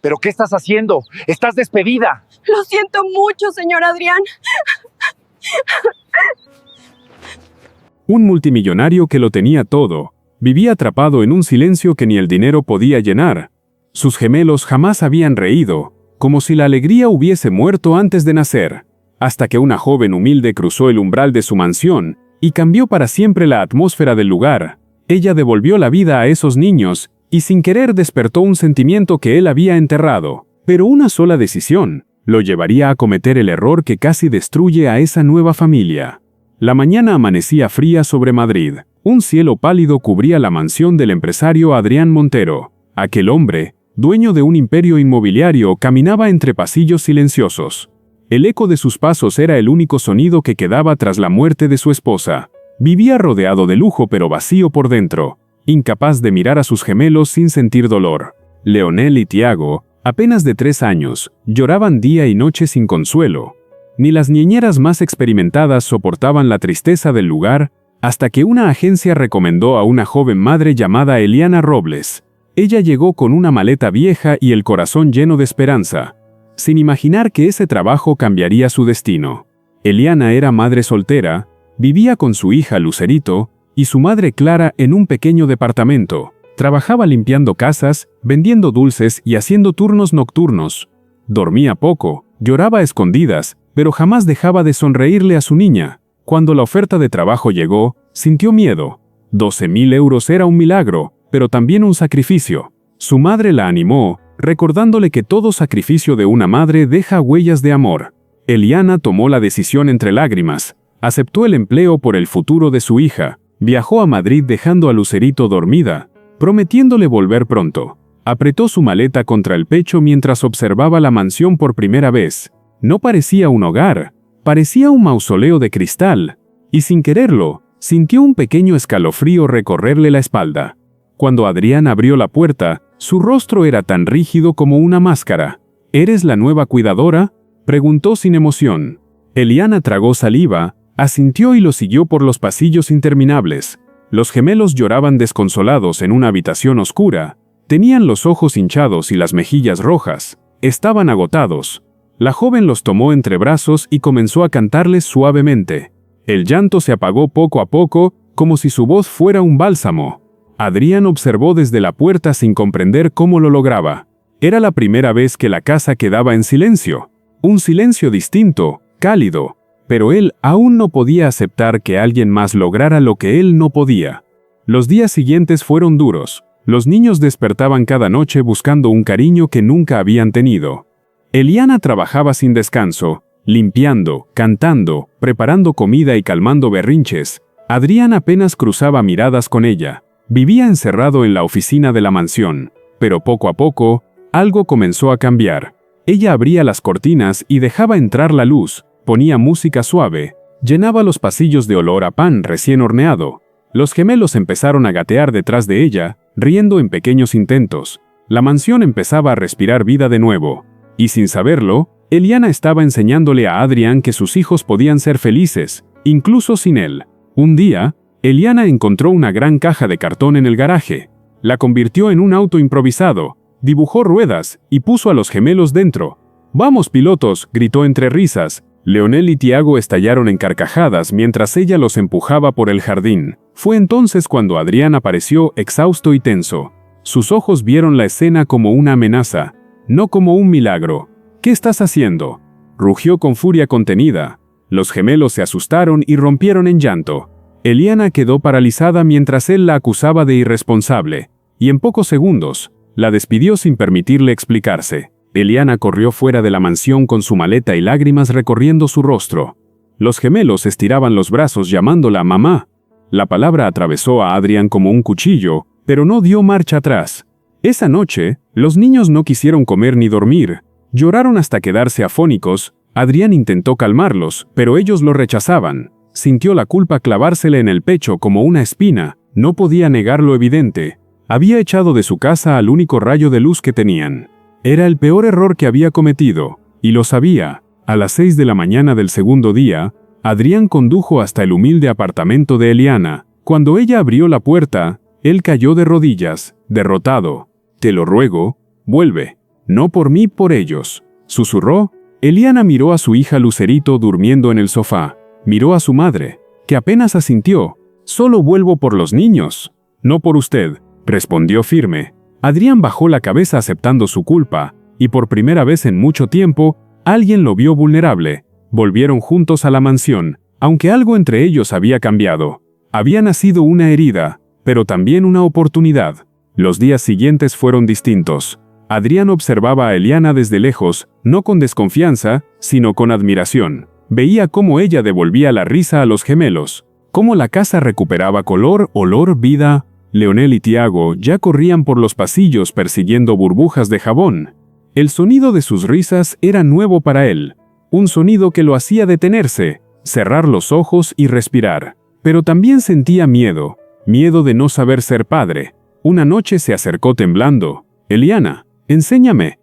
¿Pero qué estás haciendo? ¡Estás despedida! Lo siento mucho, señor Adrián. Un multimillonario que lo tenía todo, vivía atrapado en un silencio que ni el dinero podía llenar. Sus gemelos jamás habían reído, como si la alegría hubiese muerto antes de nacer, hasta que una joven humilde cruzó el umbral de su mansión y cambió para siempre la atmósfera del lugar. Ella devolvió la vida a esos niños y sin querer despertó un sentimiento que él había enterrado. Pero una sola decisión lo llevaría a cometer el error que casi destruye a esa nueva familia. La mañana amanecía fría sobre Madrid. Un cielo pálido cubría la mansión del empresario Adrián Montero. Aquel hombre, dueño de un imperio inmobiliario, caminaba entre pasillos silenciosos. El eco de sus pasos era el único sonido que quedaba tras la muerte de su esposa. Vivía rodeado de lujo pero vacío por dentro, incapaz de mirar a sus gemelos sin sentir dolor. Leonel y Tiago, apenas de 3 años, lloraban día y noche sin consuelo. Ni las niñeras más experimentadas soportaban la tristeza del lugar, hasta que una agencia recomendó a una joven madre llamada Eliana Robles. Ella llegó con una maleta vieja y el corazón lleno de esperanza, sin imaginar que ese trabajo cambiaría su destino. Eliana era madre soltera, vivía con su hija Lucerito y su madre Clara en un pequeño departamento. Trabajaba limpiando casas, vendiendo dulces y haciendo turnos nocturnos. Dormía poco, lloraba a escondidas, pero jamás dejaba de sonreírle a su niña. Cuando la oferta de trabajo llegó, sintió miedo. 12.000 euros era un milagro, pero también un sacrificio. Su madre la animó, recordándole que todo sacrificio de una madre deja huellas de amor. Eliana tomó la decisión entre lágrimas. Aceptó el empleo por el futuro de su hija. Viajó a Madrid dejando a Lucerito dormida, prometiéndole volver pronto. Apretó su maleta contra el pecho mientras observaba la mansión por primera vez. No parecía un hogar, parecía un mausoleo de cristal, y sin quererlo, sintió un pequeño escalofrío recorrerle la espalda. Cuando Adrián abrió la puerta, su rostro era tan rígido como una máscara. ¿Eres la nueva cuidadora?, preguntó sin emoción. Eliana tragó saliva, asintió y lo siguió por los pasillos interminables. Los gemelos lloraban desconsolados en una habitación oscura. Tenían los ojos hinchados y las mejillas rojas. Estaban agotados. La joven los tomó entre brazos y comenzó a cantarles suavemente. El llanto se apagó poco a poco, como si su voz fuera un bálsamo. Adrián observó desde la puerta sin comprender cómo lo lograba. Era la primera vez que la casa quedaba en silencio. Un silencio distinto, cálido, pero él aún no podía aceptar que alguien más lograra lo que él no podía. Los días siguientes fueron duros. Los niños despertaban cada noche buscando un cariño que nunca habían tenido. Eliana trabajaba sin descanso, limpiando, cantando, preparando comida y calmando berrinches. Adrián apenas cruzaba miradas con ella. Vivía encerrado en la oficina de la mansión, pero poco a poco, algo comenzó a cambiar. Ella abría las cortinas y dejaba entrar la luz, ponía música suave, llenaba los pasillos de olor a pan recién horneado. Los gemelos empezaron a gatear detrás de ella, riendo en pequeños intentos. La mansión empezaba a respirar vida de nuevo. Y sin saberlo, Eliana estaba enseñándole a Adrián que sus hijos podían ser felices, incluso sin él. Un día, Eliana encontró una gran caja de cartón en el garaje. La convirtió en un auto improvisado, dibujó ruedas y puso a los gemelos dentro. «¡Vamos, pilotos!», gritó entre risas. Leonel y Tiago estallaron en carcajadas mientras ella los empujaba por el jardín. Fue entonces cuando Adrián apareció exhausto y tenso. Sus ojos vieron la escena como una amenaza, no como un milagro. «¿Qué estás haciendo?», rugió con furia contenida. Los gemelos se asustaron y rompieron en llanto. Eliana quedó paralizada mientras él la acusaba de irresponsable, y en pocos segundos, la despidió sin permitirle explicarse. Eliana corrió fuera de la mansión con su maleta y lágrimas recorriendo su rostro. Los gemelos estiraban los brazos llamándola mamá. La palabra atravesó a Adrián como un cuchillo, pero no dio marcha atrás. Esa noche, los niños no quisieron comer ni dormir. Lloraron hasta quedarse afónicos. Adrián intentó calmarlos, pero ellos lo rechazaban. Sintió la culpa clavársele en el pecho como una espina. No podía negar lo evidente. Había echado de su casa al único rayo de luz que tenían. Era el peor error que había cometido, y lo sabía. A las 6 de la mañana del segundo día, Adrián condujo hasta el humilde apartamento de Eliana. Cuando ella abrió la puerta, él cayó de rodillas, derrotado. «Te lo ruego, vuelve. No por mí, por ellos, susurró. Eliana miró a su hija Lucerito durmiendo en el sofá. Miró a su madre, que apenas asintió. Solo vuelvo por los niños. No por usted, respondió firme. Adrián bajó la cabeza aceptando su culpa, y por primera vez en mucho tiempo, alguien lo vio vulnerable. Volvieron juntos a la mansión, aunque algo entre ellos había cambiado. Había nacido una herida, pero también una oportunidad. Los días siguientes fueron distintos. Adrián observaba a Eliana desde lejos, no con desconfianza, sino con admiración. Veía cómo ella devolvía la risa a los gemelos, cómo la casa recuperaba color, olor, vida. Leonel y Tiago ya corrían por los pasillos persiguiendo burbujas de jabón. El sonido de sus risas era nuevo para él, un sonido que lo hacía detenerse, cerrar los ojos y respirar. Pero también sentía miedo, miedo de no saber ser padre. Una noche se acercó temblando. Eliana, enséñame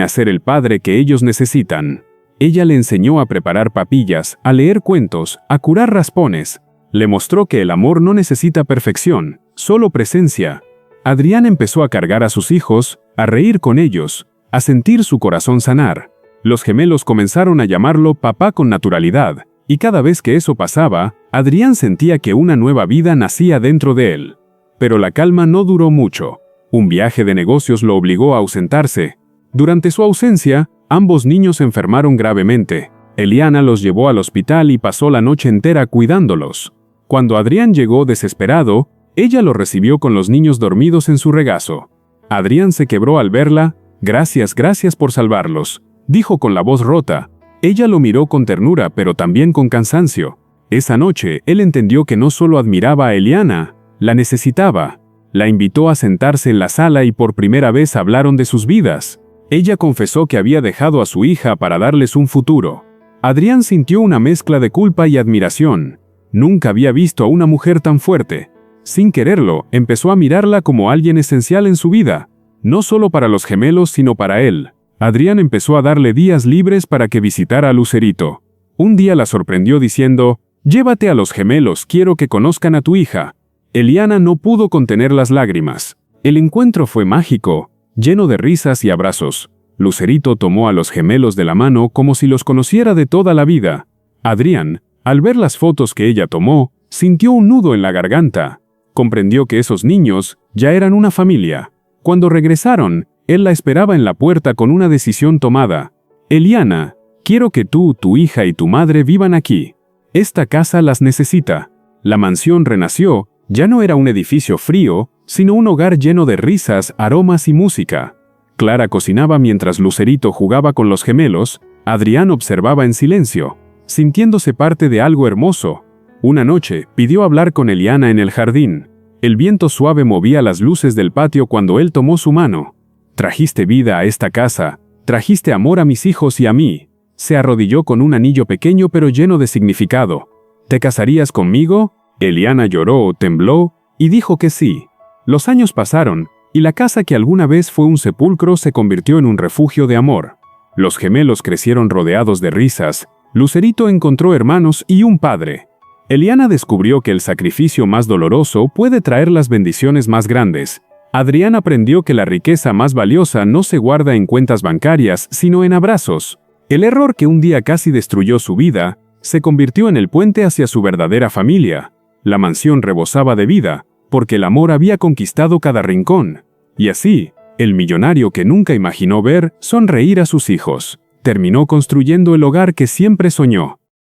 a ser el padre que ellos necesitan. Ella le enseñó a preparar papillas, a leer cuentos, a curar raspones. Le mostró que el amor no necesita perfección, solo presencia. Adrián empezó a cargar a sus hijos, a reír con ellos, a sentir su corazón sanar. Los gemelos comenzaron a llamarlo papá con naturalidad, y cada vez que eso pasaba, Adrián sentía que una nueva vida nacía dentro de él. Pero la calma no duró mucho. Un viaje de negocios lo obligó a ausentarse. Durante su ausencia, ambos niños se enfermaron gravemente. Eliana los llevó al hospital y pasó la noche entera cuidándolos. Cuando Adrián llegó desesperado, ella lo recibió con los niños dormidos en su regazo. Adrián se quebró al verla. Gracias por salvarlos, dijo con la voz rota. Ella lo miró con ternura pero también con cansancio. Esa noche, él entendió que no solo admiraba a Eliana, la necesitaba. La invitó a sentarse en la sala y por primera vez hablaron de sus vidas. Ella confesó que había dejado a su hija para darles un futuro. Adrián sintió una mezcla de culpa y admiración. Nunca había visto a una mujer tan fuerte. Sin quererlo, empezó a mirarla como alguien esencial en su vida, no solo para los gemelos sino para él. Adrián empezó a darle días libres para que visitara a Lucerito. Un día la sorprendió diciendo, «Llévate a los gemelos, quiero que conozcan a tu hija». Eliana no pudo contener las lágrimas. El encuentro fue mágico, lleno de risas y abrazos. Lucerito tomó a los gemelos de la mano como si los conociera de toda la vida. Adrián, al ver las fotos que ella tomó, sintió un nudo en la garganta. Comprendió que esos niños ya eran una familia. Cuando regresaron, él la esperaba en la puerta con una decisión tomada. «Eliana, quiero que tú, tu hija y tu madre vivan aquí. Esta casa las necesita». La mansión renació. Ya no era un edificio frío, sino un hogar lleno de risas, aromas y música. Clara cocinaba mientras Lucerito jugaba con los gemelos. Adrián observaba en silencio, sintiéndose parte de algo hermoso. Una noche, pidió hablar con Eliana en el jardín. El viento suave movía las luces del patio cuando él tomó su mano. «Trajiste vida a esta casa, trajiste amor a mis hijos y a mí». Se arrodilló con un anillo pequeño pero lleno de significado. «¿Te casarías conmigo?» Eliana lloró, tembló, y dijo que sí. Los años pasaron, y la casa que alguna vez fue un sepulcro se convirtió en un refugio de amor. Los gemelos crecieron rodeados de risas. Lucerito encontró hermanos y un padre. Eliana descubrió que el sacrificio más doloroso puede traer las bendiciones más grandes. Adrián aprendió que la riqueza más valiosa no se guarda en cuentas bancarias, sino en abrazos. El error que un día casi destruyó su vida, se convirtió en el puente hacia su verdadera familia. La mansión rebosaba de vida, porque el amor había conquistado cada rincón. Y así, el millonario que nunca imaginó ver sonreír a sus hijos, terminó construyendo el hogar que siempre soñó.